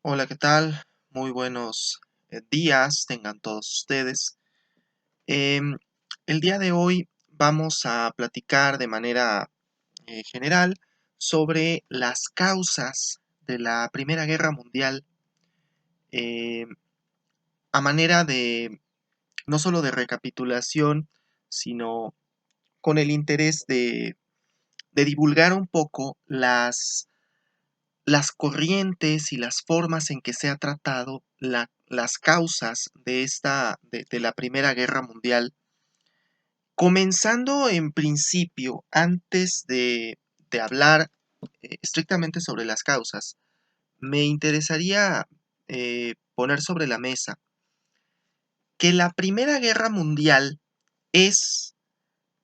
Hola, ¿qué tal? Muy buenos días tengan todos ustedes. Em, el día de hoy vamos a platicar de manera general sobre las causas de la Primera Guerra Mundial, em, a manera de no solo de recapitulación, sino con el interés de divulgar un poco las corrientes y las formas en que se ha tratado las causas de la Primera Guerra Mundial, comenzando en principio, antes de hablar estrictamente sobre las causas, me interesaría poner sobre la mesa que la Primera Guerra Mundial es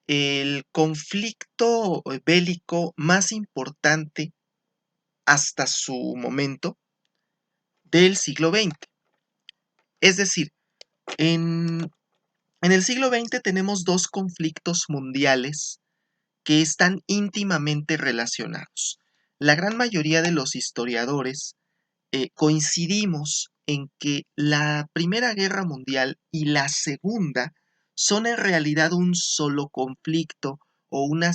el conflicto bélico más importante hasta su momento del siglo XX. Es decir, En, en el siglo XX tenemos dos conflictos mundiales que están íntimamente relacionados. La gran mayoría de los historiadores coincidimos en que la Primera Guerra Mundial y la Segunda son en realidad un solo conflicto o una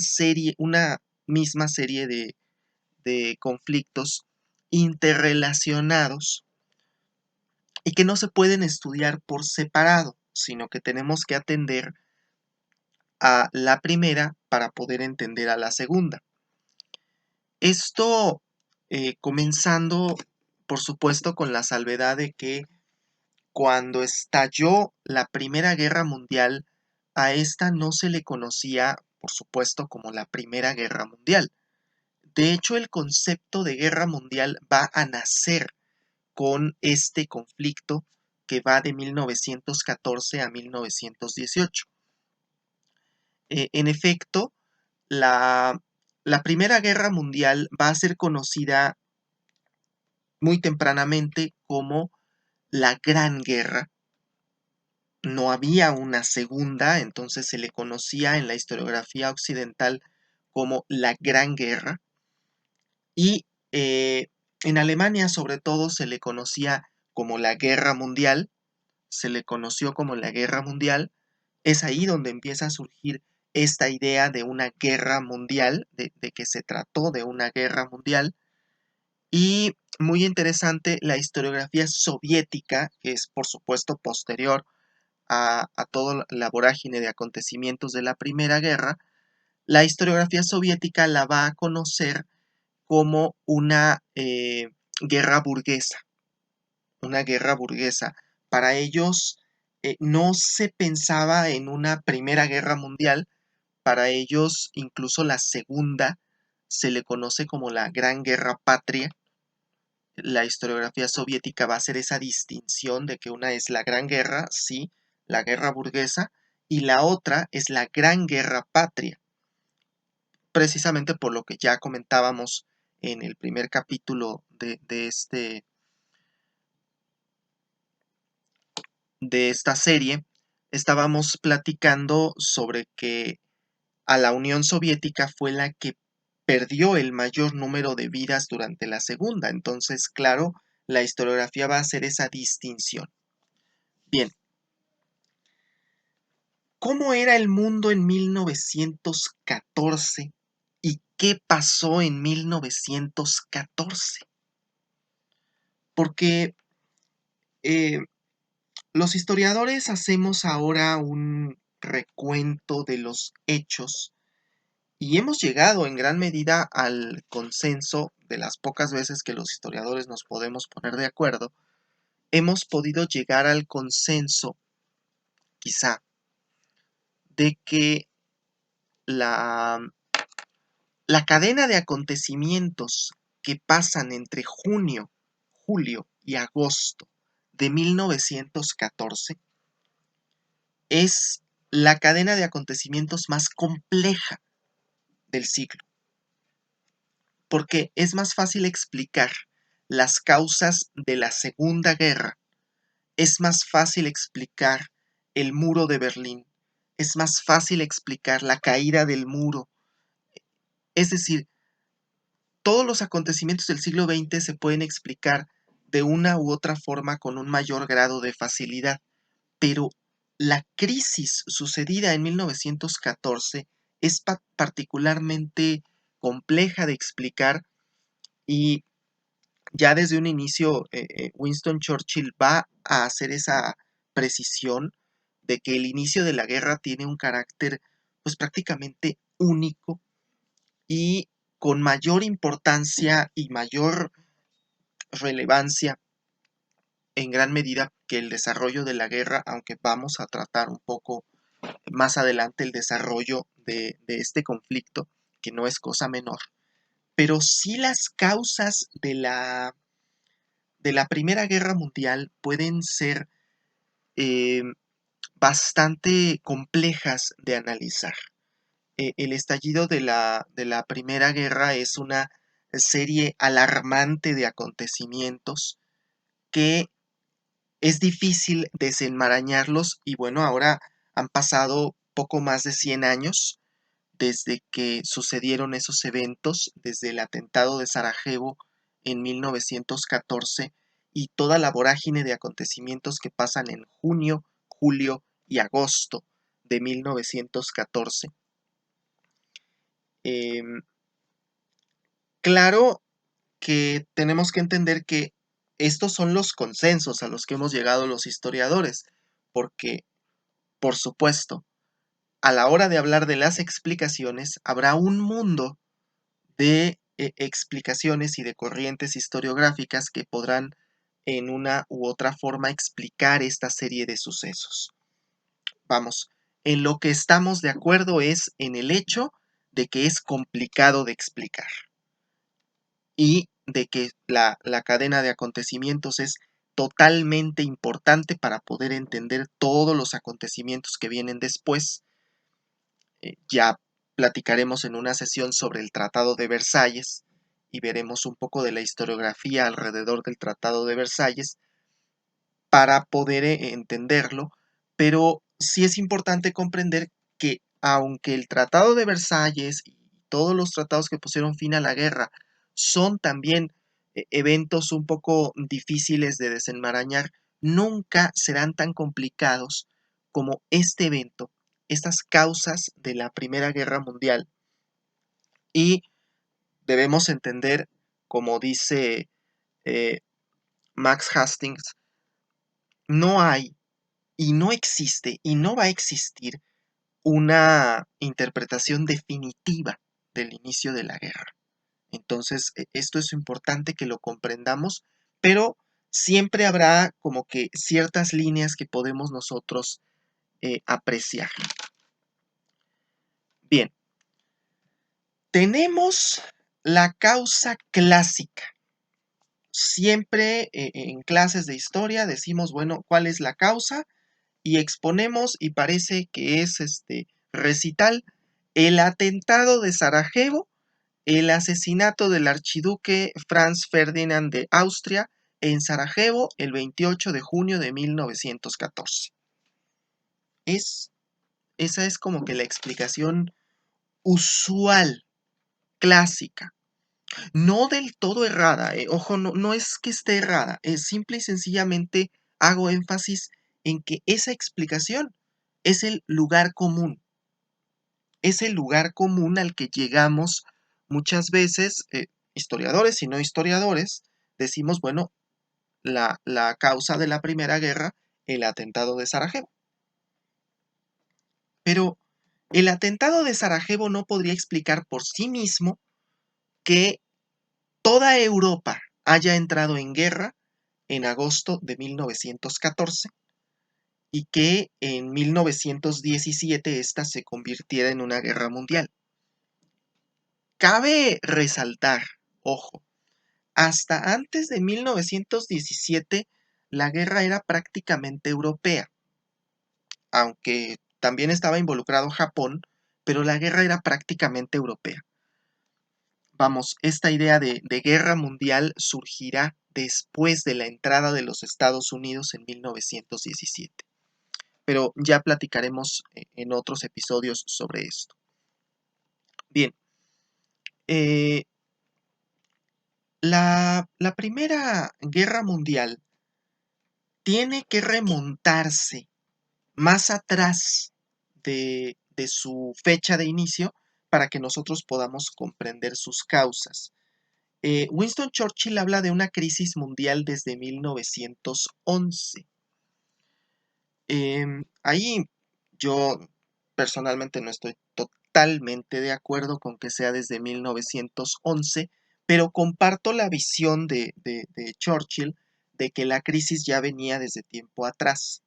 misma serie de conflictos interrelacionados y que no se pueden estudiar por separado, sino que tenemos que atender a la primera para poder entender a la segunda. Esto comenzando, por supuesto, con la salvedad de que cuando estalló la Primera Guerra Mundial, a esta no se le conocía, por supuesto, como la Primera Guerra Mundial. De hecho, el concepto de guerra mundial va a nacer con este conflicto que va de 1914 a 1918. En efecto, la, la Primera Guerra Mundial va a ser conocida muy tempranamente como la Gran Guerra. No había una segunda, entonces se le conocía en la historiografía occidental como la Gran Guerra. Y en Alemania, sobre todo, se le conocía como la Guerra Mundial, se le conoció como la Guerra Mundial. Es ahí donde empieza a surgir esta idea de una guerra mundial, de que se trató de una guerra mundial. Y muy interesante, la historiografía soviética, que es por supuesto posterior a toda la vorágine de acontecimientos de la Primera Guerra, la historiografía soviética la va a conocer como guerra burguesa, una guerra burguesa. Para ellos no se pensaba en una Primera Guerra Mundial, para ellos incluso la segunda se le conoce como la Gran Guerra Patria. La historiografía soviética va a hacer esa distinción de que una es la Gran Guerra, sí, la guerra burguesa, y la otra es la Gran Guerra Patria, precisamente por lo que ya comentábamos en el primer capítulo de esta serie. Estábamos platicando sobre que a la Unión Soviética fue la que perdió el mayor número de vidas durante la segunda. Entonces, claro, la historiografía va a hacer esa distinción. Bien, ¿cómo era el mundo en 1914 y qué pasó en 1914? Porque eh, los historiadores hacemos ahora un recuento de los hechos y hemos llegado en gran medida al consenso de las pocas veces que los historiadores nos podemos poner de acuerdo. Hemos podido llegar al consenso, quizá, de que la, la cadena de acontecimientos que pasan entre junio, julio y agosto de 1914 es la cadena de acontecimientos más compleja del siglo, porque es más fácil explicar las causas de la Segunda Guerra, es más fácil explicar el muro de Berlín, es más fácil explicar la caída del muro. Es decir, todos los acontecimientos del siglo XX se pueden explicar de una u otra forma con un mayor grado de facilidad. Pero la crisis sucedida en 1914 es particularmente compleja de explicar y ya desde un inicio Winston Churchill va a hacer esa precisión de que el inicio de la guerra tiene un carácter pues prácticamente único y con mayor importancia y mayor relevancia en gran medida que el desarrollo de la guerra, aunque vamos a tratar un poco más adelante el desarrollo de este conflicto, que no es cosa menor, pero sí las causas de la Primera Guerra Mundial pueden ser eh, bastante complejas de analizar. El estallido de la Primera Guerra es una serie alarmante de acontecimientos que es difícil desenmarañarlos y bueno, ahora han pasado poco más de 100 años desde que sucedieron esos eventos, desde el atentado de Sarajevo en 1914 y toda la vorágine de acontecimientos que pasan en junio, julio y agosto de 1914. Eh, claro que tenemos que entender que estos son los consensos a los que hemos llegado los historiadores, porque, por supuesto, a la hora de hablar de las explicaciones, habrá un mundo de explicaciones y de corrientes historiográficas que podrán en una u otra forma explicar esta serie de sucesos. Vamos, en lo que estamos de acuerdo es en el hecho de que es complicado de explicar y de que la cadena de acontecimientos es totalmente importante para poder entender todos los acontecimientos que vienen después. Ya platicaremos en una sesión sobre el Tratado de Versalles y veremos un poco de la historiografía alrededor del Tratado de Versalles para poder entenderlo, pero sí es importante comprender que aunque el Tratado de Versalles y todos los tratados que pusieron fin a la guerra son también eventos un poco difíciles de desenmarañar, nunca serán tan complicados como este evento, estas causas de la Primera Guerra Mundial. Y debemos entender, como dice eh, Max Hastings, no hay y no existe y no va a existir una interpretación definitiva del inicio de la guerra. Entonces, esto es importante que lo comprendamos, pero siempre habrá como que ciertas líneas que podemos nosotros apreciar. Bien, tenemos la causa clásica. Siempre en clases de historia decimos, bueno, ¿cuál es la causa? Y exponemos, y parece que es este recital, el atentado de Sarajevo, el asesinato del archiduque Franz Ferdinand de Austria en Sarajevo el 28 de junio de 1914. Esa es como que la explicación usual, clásica. No del todo errada, ojo, no es que esté errada, es simple y sencillamente hago énfasis en que esa explicación es el lugar común, es el lugar común al que llegamos muchas veces, historiadores y no historiadores, decimos, bueno, la causa de la Primera Guerra, el atentado de Sarajevo. Pero el atentado de Sarajevo no podría explicar por sí mismo que toda Europa haya entrado en guerra en agosto de 1914 y que en 1917 esta se convirtiera en una guerra mundial. Cabe resaltar, ojo, hasta antes de 1917 la guerra era prácticamente europea, aunque también estaba involucrado Japón, pero la guerra era prácticamente europea. Vamos, esta idea de guerra mundial surgirá después de la entrada de los Estados Unidos en 1917. Pero ya platicaremos en otros episodios sobre esto. Bien, eh, La Primera Guerra Mundial tiene que remontarse más atrás de su fecha de inicio para que nosotros podamos comprender sus causas. Winston Churchill habla de una crisis mundial desde 1911. Ahí yo personalmente no estoy totalmente de acuerdo con que sea desde 1911, pero comparto la visión de Churchill de que la crisis ya venía desde tiempo atrás.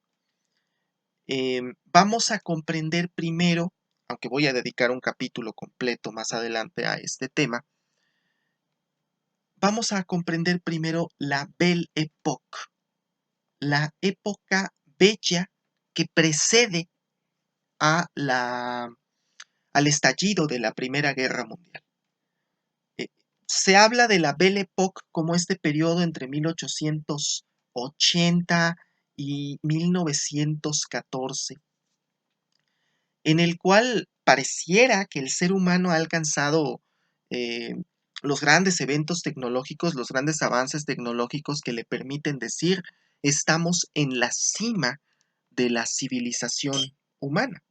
Vamos a comprender primero, aunque voy a dedicar un capítulo completo más adelante a este tema, vamos a comprender primero la Belle Époque, la época bella que precede a al estallido de la Primera Guerra Mundial. Se habla de la Belle Époque como este periodo entre 1880 y 1914, en el cual pareciera que el ser humano ha alcanzado eh, los grandes eventos tecnológicos, los grandes avances tecnológicos que le permiten decir estamos en la cima de la civilización humana.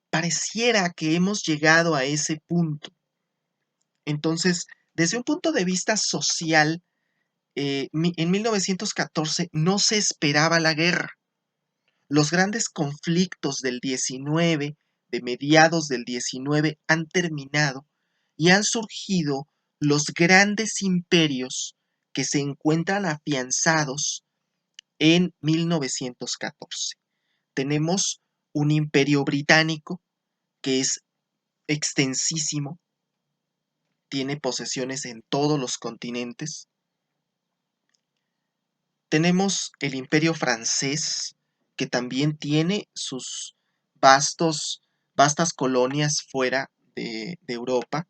Pareciera que hemos llegado a ese punto. Entonces, desde un punto de vista social, en 1914 no se esperaba la guerra. Los grandes conflictos del 19, de mediados del 19, han terminado y han surgido los grandes imperios que se encuentran afianzados en 1914. Tenemos un imperio británico que es extensísimo, tiene posesiones en todos los continentes. Tenemos el imperio francés, que también tiene sus vastas colonias fuera de Europa,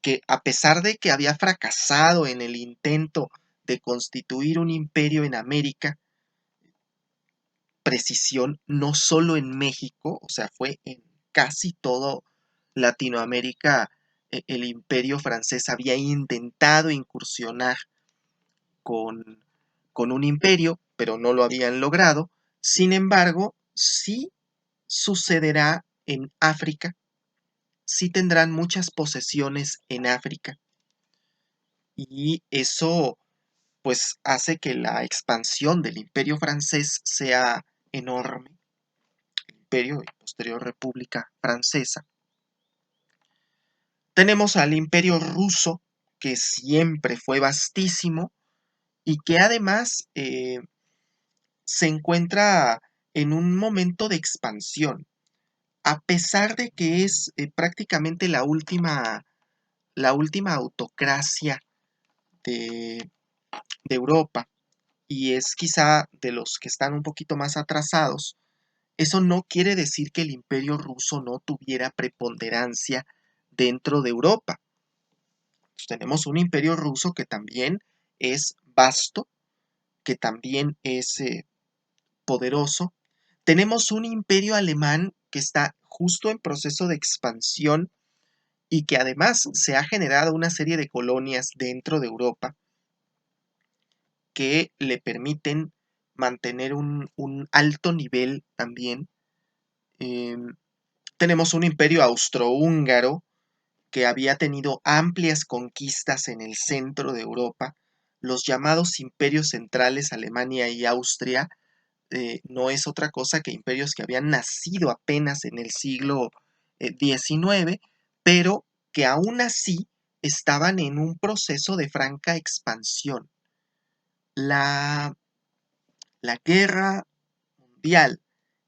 que a pesar de que había fracasado en el intento de constituir un imperio en América, precisión, no solo en México, o sea, fue en casi todo Latinoamérica, el imperio francés había intentado incursionar con, con un imperio, pero no lo habían logrado. Sin embargo, sí sucederá en África, sí tendrán muchas posesiones en África, y eso pues hace que la expansión del imperio francés sea enorme, imperio y posterior república francesa. Tenemos al imperio ruso, que siempre fue vastísimo y que además se encuentra en un momento de expansión, a pesar de que es prácticamente la última autocracia de, de Europa y es quizá de los que están un poquito más atrasados. Eso no quiere decir que el imperio ruso no tuviera preponderancia dentro de Europa. Pues tenemos un imperio ruso que también es vasto, que también es poderoso. Tenemos un imperio alemán que está justo en proceso de expansión y que además se ha generado una serie de colonias dentro de Europa que le permiten mantener un alto nivel también. Tenemos un imperio austrohúngaro que había tenido amplias conquistas en el centro de Europa. Los llamados imperios centrales, Alemania y Austria, no es otra cosa que imperios que habían nacido apenas en el siglo XIX, pero que aún así estaban en un proceso de franca expansión. La, la guerra mundial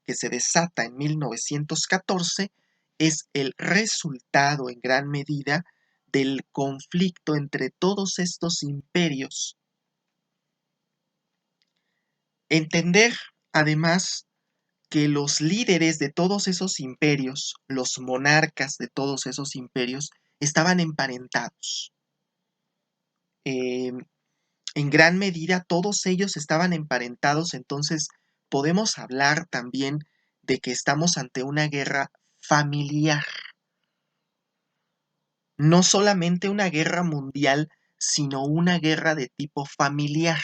que se desata en 1914 es el resultado en gran medida del conflicto entre todos estos imperios. Entender, además, que los líderes de todos esos imperios, los monarcas de todos esos imperios, estaban emparentados. En gran medida todos ellos estaban emparentados, entonces podemos hablar también de que estamos ante una guerra familiar, no solamente una guerra mundial sino una guerra de tipo familiar,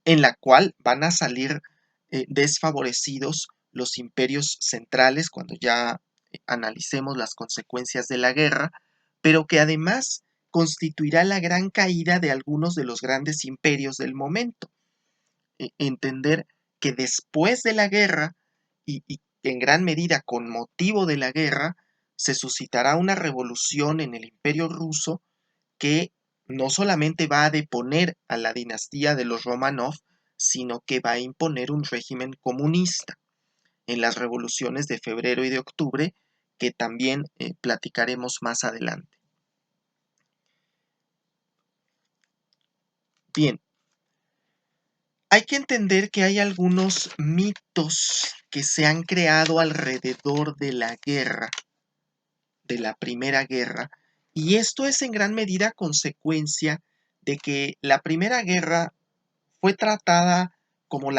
en la cual van a salir desfavorecidos los imperios centrales cuando ya analicemos las consecuencias de la guerra, pero que además constituirá la gran caída de algunos de los grandes imperios del momento. Entender que después de la guerra, y en gran medida con motivo de la guerra, se suscitará una revolución en el imperio ruso que no solamente va a deponer a la dinastía de los Romanov, sino que va a imponer un régimen comunista en las revoluciones de febrero y de octubre, que también platicaremos más adelante. Bien, hay que entender que hay algunos mitos que se han creado alrededor de la guerra, de la Primera Guerra, y esto es en gran medida consecuencia de que la Primera Guerra fue tratada como,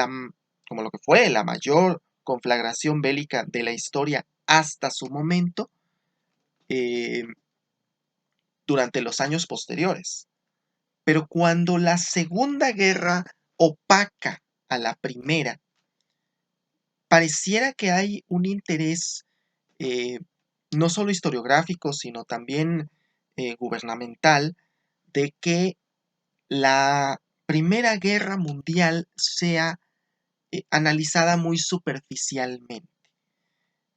como lo que fue la mayor conflagración bélica de la historia hasta su momento, eh, durante los años posteriores. Pero cuando la Segunda Guerra opaca a la primera, pareciera que hay un interés eh, no solo historiográfico, sino también gubernamental, de que la Primera Guerra Mundial sea analizada muy superficialmente.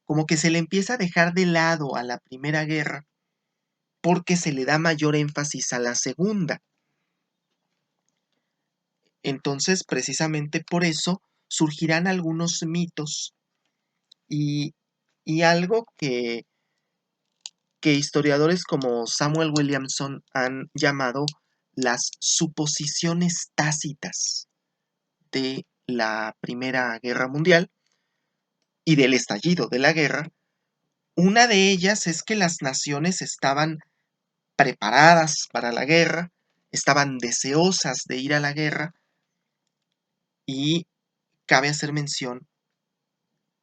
Como que se le empieza a dejar de lado a la Primera Guerra porque se le da mayor énfasis a la Segunda. Entonces, precisamente por eso, surgirán algunos mitos y, y algo que historiadores como Samuel Williamson han llamado las suposiciones tácitas de la Primera Guerra Mundial y del estallido de la guerra. Una de ellas es que las naciones estaban preparadas para la guerra, estaban deseosas de ir a la guerra y cabe hacer mención,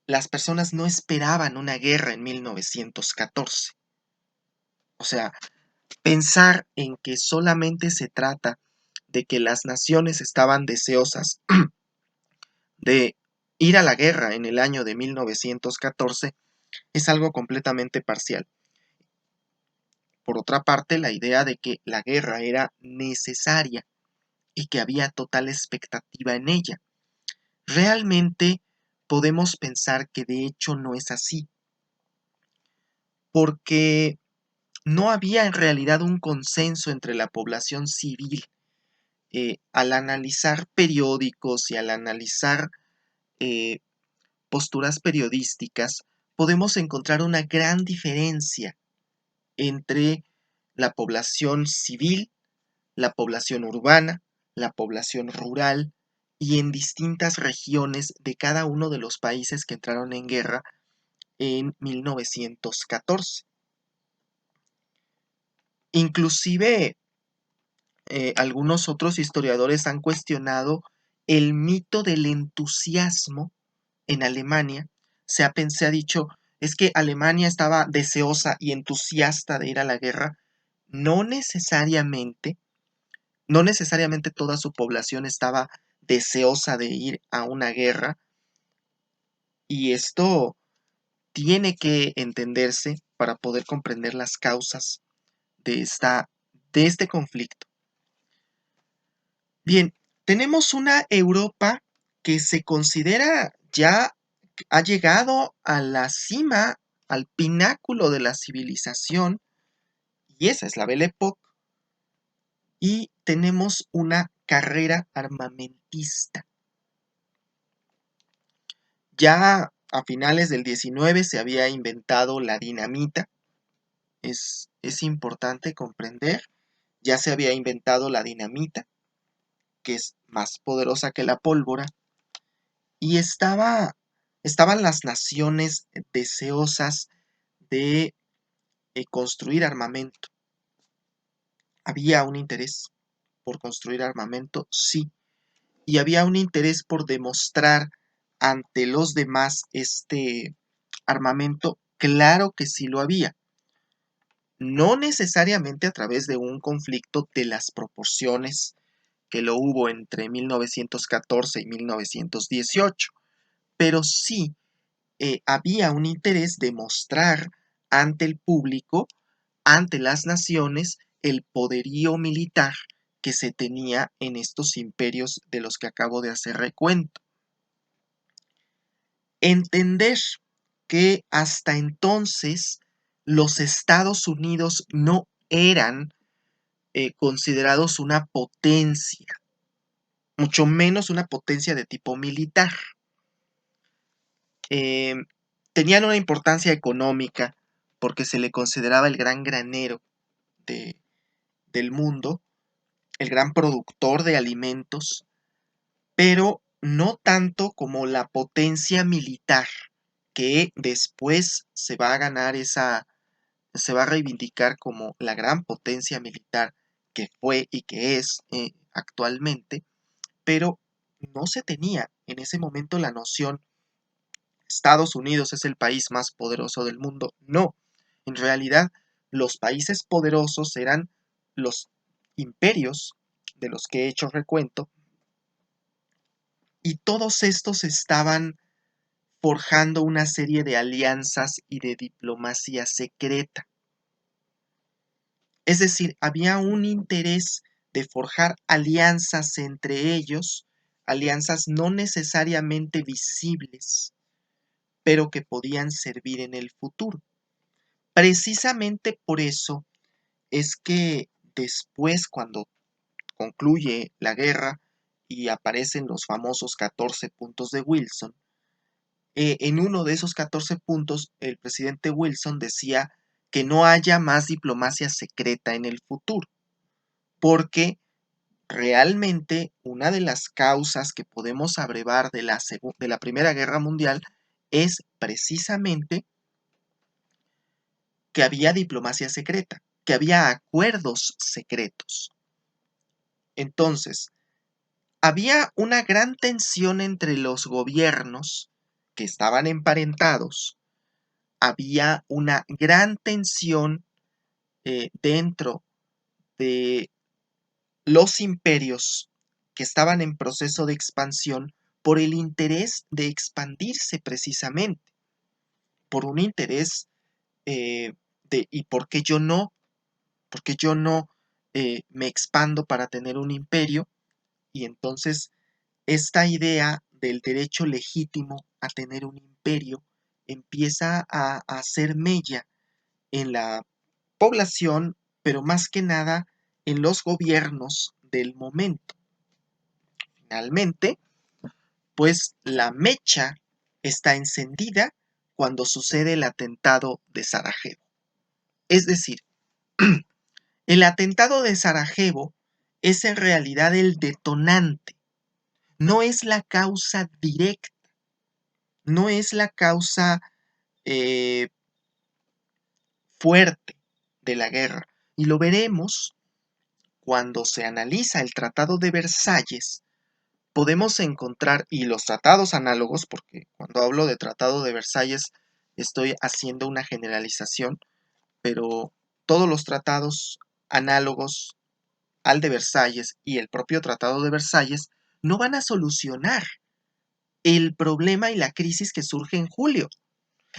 las personas no esperaban una guerra en 1914. O sea, pensar en que solamente se trata de que las naciones estaban deseosas de ir a la guerra en el año de 1914 es algo completamente parcial. Por otra parte, la idea de que la guerra era necesaria y que había total expectativa en ella. Realmente podemos pensar que de hecho no es así, porque no había en realidad un consenso entre la población civil. Al analizar periódicos y al analizar eh, posturas periodísticas, podemos encontrar una gran diferencia entre la población civil, la población urbana, la población rural y en distintas regiones de cada uno de los países que entraron en guerra en 1914. Inclusive algunos otros historiadores han cuestionado el mito del entusiasmo en Alemania. Se ha dicho, es que Alemania estaba deseosa y entusiasta de ir a la guerra. No necesariamente, no necesariamente toda su población estaba deseosa de ir a una guerra, y esto tiene que entenderse para poder comprender las causas de, de este conflicto. Bien, tenemos una Europa que se considera ya ha llegado a la cima, al pináculo de la civilización, y esa es la Belle Époque, y tenemos una carrera armamentista. Ya a finales del 19 se había inventado la dinamita, es importante comprender, ya se había inventado la dinamita, que es más poderosa que la pólvora, y estaban las naciones deseosas de construir armamento. Había un interés por construir armamento, sí, y había un interés por demostrar ante los demás este armamento, claro que sí lo había. no necesariamente a través de un conflicto de las proporciones que lo hubo entre 1914 y 1918, pero sí había un interés de mostrar ante el público, ante las naciones, el poderío militar que se tenía en estos imperios de los que acabo de hacer recuento. Entender que hasta entonces los Estados Unidos no eran considerados una potencia, mucho menos una potencia de tipo militar. Eh, Tenían una importancia económica porque se le consideraba el gran granero de, del mundo, el gran productor de alimentos, pero no tanto como la potencia militar que después se va a ganar se va a reivindicar como la gran potencia militar que fue y que es actualmente, pero no se tenía en ese momento la noción, Estados Unidos es el país más poderoso del mundo. No, en realidad los países poderosos eran los imperios de los que he hecho recuento, y todos estos estaban forjando una serie de alianzas y de diplomacia secreta. Es decir, había un interés de forjar alianzas entre ellos, alianzas no necesariamente visibles, pero que podían servir en el futuro. Precisamente por eso es que después, cuando concluye la guerra y aparecen los famosos 14 puntos de Wilson, en uno de esos 14 puntos, el presidente Wilson decía que no haya más diplomacia secreta en el futuro, porque realmente una de las causas que podemos abrevar de la Primera Guerra Mundial es precisamente que había diplomacia secreta, que había acuerdos secretos. Entonces, había una gran tensión entre los gobiernos que estaban emparentados, había una gran tensión dentro de los imperios que estaban en proceso de expansión por el interés de expandirse precisamente, por un interés ¿y por qué yo no? ¿Por qué yo no me expando para tener un imperio? Y entonces esta idea del derecho legítimo a tener un imperio empieza a hacer mella en la población, pero más que nada en los gobiernos del momento. Finalmente, pues la mecha está encendida cuando sucede el atentado de Sarajevo. Es decir, el atentado de Sarajevo es en realidad el detonante, no es la causa directa, no es la causa eh, fuerte de la guerra. Y lo veremos cuando se analiza el Tratado de Versalles. Podemos encontrar, y los tratados análogos, porque cuando hablo de Tratado de Versalles estoy haciendo una generalización, pero todos los tratados análogos al de Versalles y el propio Tratado de Versalles no van a solucionar el problema y la crisis que surge en julio.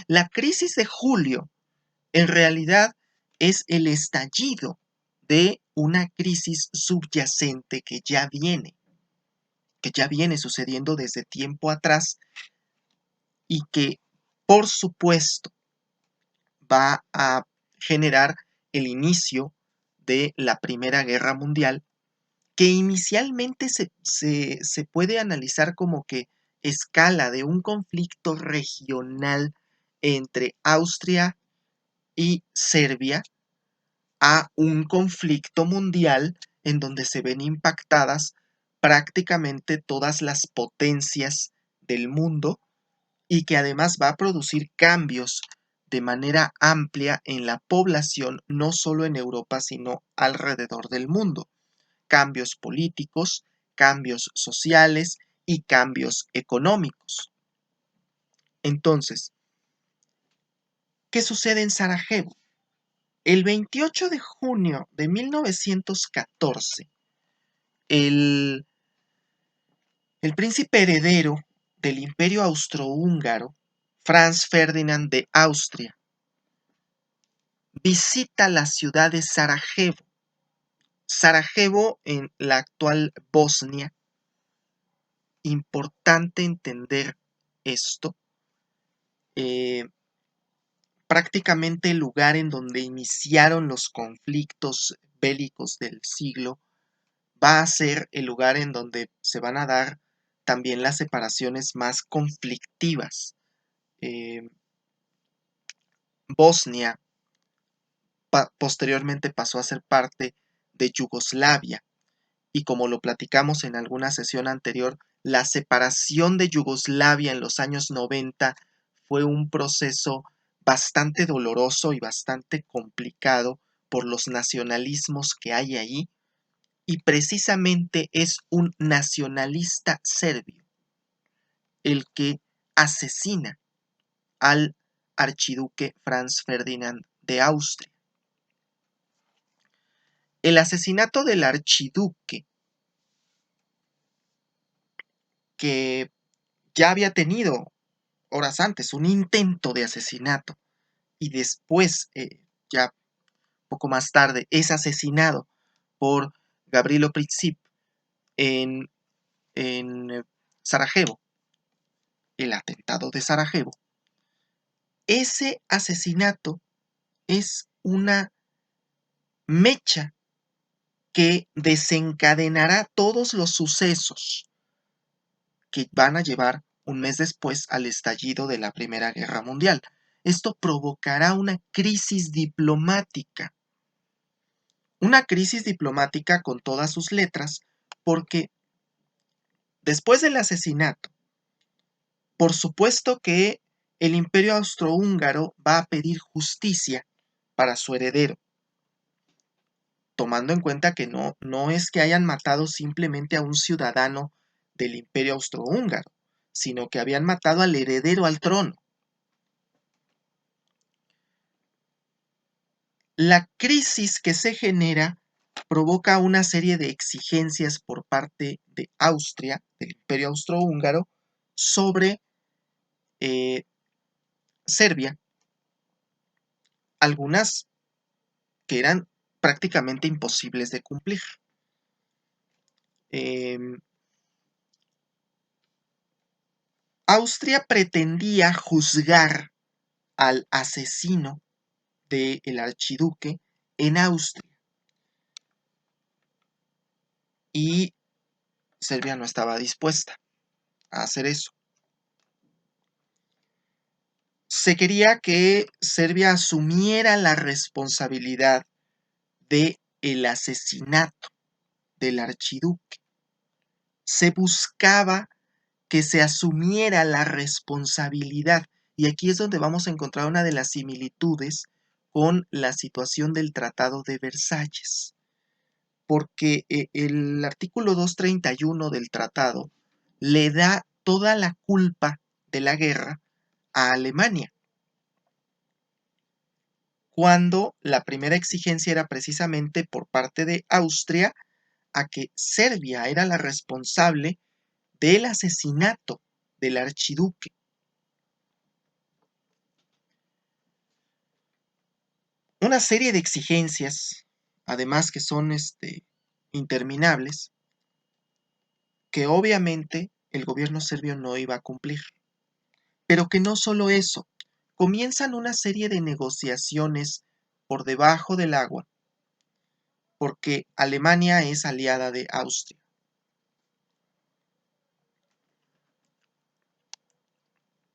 La crisis de julio en realidad es el estallido de una crisis subyacente que ya viene sucediendo desde tiempo atrás y que, por supuesto, va a generar el inicio de la Primera Guerra Mundial, que inicialmente se puede analizar como que escala de un conflicto regional entre Austria y Serbia a un conflicto mundial en donde se ven impactadas prácticamente todas las potencias del mundo y que además va a producir cambios de manera amplia en la población, no solo en Europa, sino alrededor del mundo. Cambios políticos, cambios sociales y cambios económicos. Entonces, ¿qué sucede en Sarajevo? El 28 de junio de 1914, el, el príncipe heredero del Imperio Austrohúngaro, Franz Ferdinand de Austria, visita la ciudad de Sarajevo. Sarajevo en la actual Bosnia. Importante entender esto. Prácticamente el lugar en donde iniciaron los conflictos bélicos del siglo va a ser el lugar en donde se van a dar también las separaciones más conflictivas. Bosnia posteriormente pasó a ser parte de Yugoslavia y como lo platicamos en alguna sesión anterior, la separación de Yugoslavia en los años 90 fue un proceso bastante doloroso y bastante complicado por los nacionalismos que hay ahí, y precisamente es un nacionalista serbio el que asesina al archiduque Franz Ferdinand de Austria. El asesinato del archiduque, que ya había tenido horas antes un intento de asesinato y después, ya poco más tarde, es asesinado por Gavrilo Princip en Sarajevo, el atentado de Sarajevo. Ese asesinato es una mecha que desencadenará todos los sucesos que van a llevar un mes después al estallido de la Primera Guerra Mundial. Esto provocará una crisis diplomática con todas sus letras, porque después del asesinato, por supuesto que el Imperio Austrohúngaro va a pedir justicia para su heredero, tomando en cuenta que no es que hayan matado simplemente a un ciudadano del Imperio Austrohúngaro, sino que habían matado al heredero al trono. La crisis que se genera provoca una serie de exigencias por parte de Austria, del Imperio Austrohúngaro, sobre Serbia, algunas que eran prácticamente imposibles de cumplir. Austria pretendía juzgar al asesino del archiduque en Austria y Serbia no estaba dispuesta a hacer eso. Se quería que Serbia asumiera la responsabilidad del asesinato del archiduque. Se buscaba que se asumiera la responsabilidad. Y aquí es donde vamos a encontrar una de las similitudes con la situación del Tratado de Versalles. Porque el artículo 231 del tratado le da toda la culpa de la guerra a Alemania, cuando la primera exigencia era precisamente por parte de Austria a que Serbia era la responsable del asesinato del archiduque. Una serie de exigencias, además que son interminables, que obviamente el gobierno serbio no iba a cumplir. Pero que no solo eso, comienzan una serie de negociaciones por debajo del agua, porque Alemania es aliada de Austria.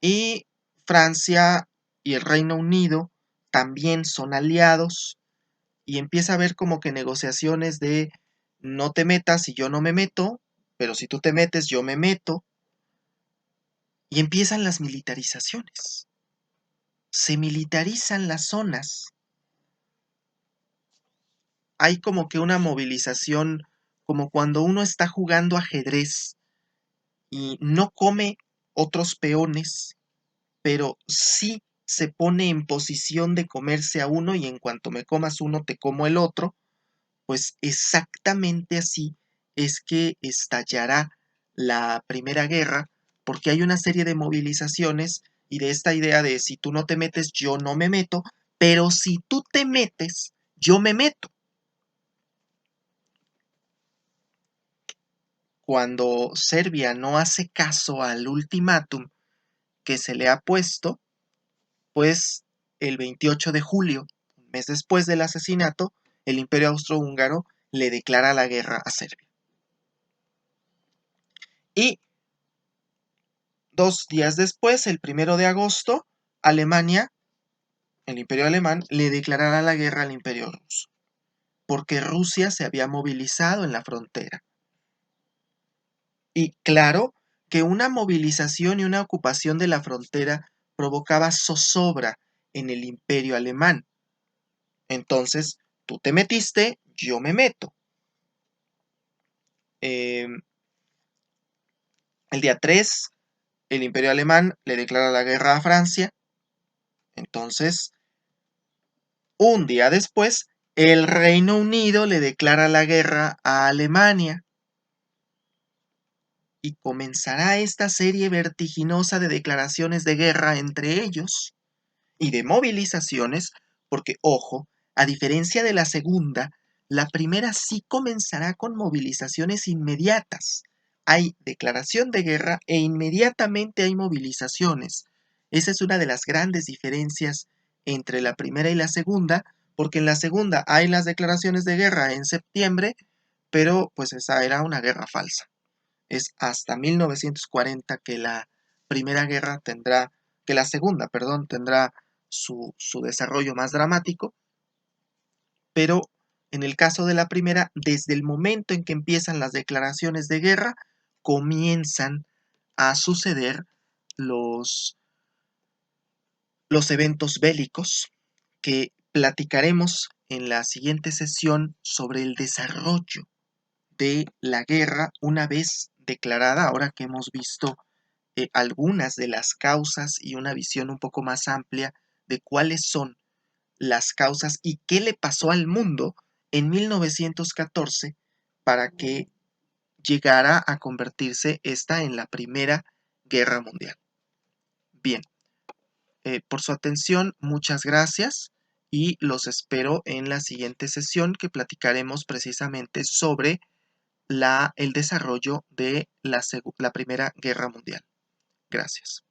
Y Francia y el Reino Unido también son aliados y empieza a haber como que negociaciones de no te metas y yo no me meto, pero si tú te metes yo me meto, y empiezan las militarizaciones. Se militarizan las zonas. Hay como que una movilización, como cuando uno está jugando ajedrez y no come otros peones, pero sí se pone en posición de comerse a uno y en cuanto me comas uno te como el otro, pues exactamente así es que estallará la Primera Guerra, porque hay una serie de movilizaciones y de esta idea de si tú no te metes, yo no me meto, pero si tú te metes, yo me meto. Cuando Serbia no hace caso al ultimátum que se le ha puesto, pues el 28 de julio, un mes después del asesinato, el Imperio Austrohúngaro le declara la guerra a Serbia. Y 2 días después, el 1 de agosto, Alemania, el Imperio Alemán, le declarará la guerra al Imperio Ruso, porque Rusia se había movilizado en la frontera. Y claro que una movilización y una ocupación de la frontera provocaba zozobra en el Imperio Alemán. Entonces, tú te metiste, yo me meto. El día 3, el Imperio Alemán le declara la guerra a Francia. Entonces, un día después, el Reino Unido le declara la guerra a Alemania. Y comenzará esta serie vertiginosa de declaraciones de guerra entre ellos y de movilizaciones, porque, ojo, a diferencia de la segunda, la primera sí comenzará con movilizaciones inmediatas. Hay declaración de guerra e inmediatamente hay movilizaciones. Esa es una de las grandes diferencias entre la primera y la segunda, porque en la segunda hay las declaraciones de guerra en septiembre, pero pues esa era una guerra falsa. Es hasta 1940 que la primera guerra tendrá, que la segunda, perdón, tendrá su desarrollo más dramático, pero en el caso de la primera, desde el momento en que empiezan las declaraciones de guerra, comienzan a suceder los, los eventos bélicos que platicaremos en la siguiente sesión sobre el desarrollo de la guerra una vez declarada, ahora que hemos visto algunas de las causas y una visión un poco más amplia de cuáles son las causas y qué le pasó al mundo en 1914 para que llegara a convertirse esta en la Primera Guerra Mundial. Bien, por su atención, muchas gracias y los espero en la siguiente sesión que platicaremos precisamente sobre el desarrollo de la Primera Guerra Mundial. Gracias.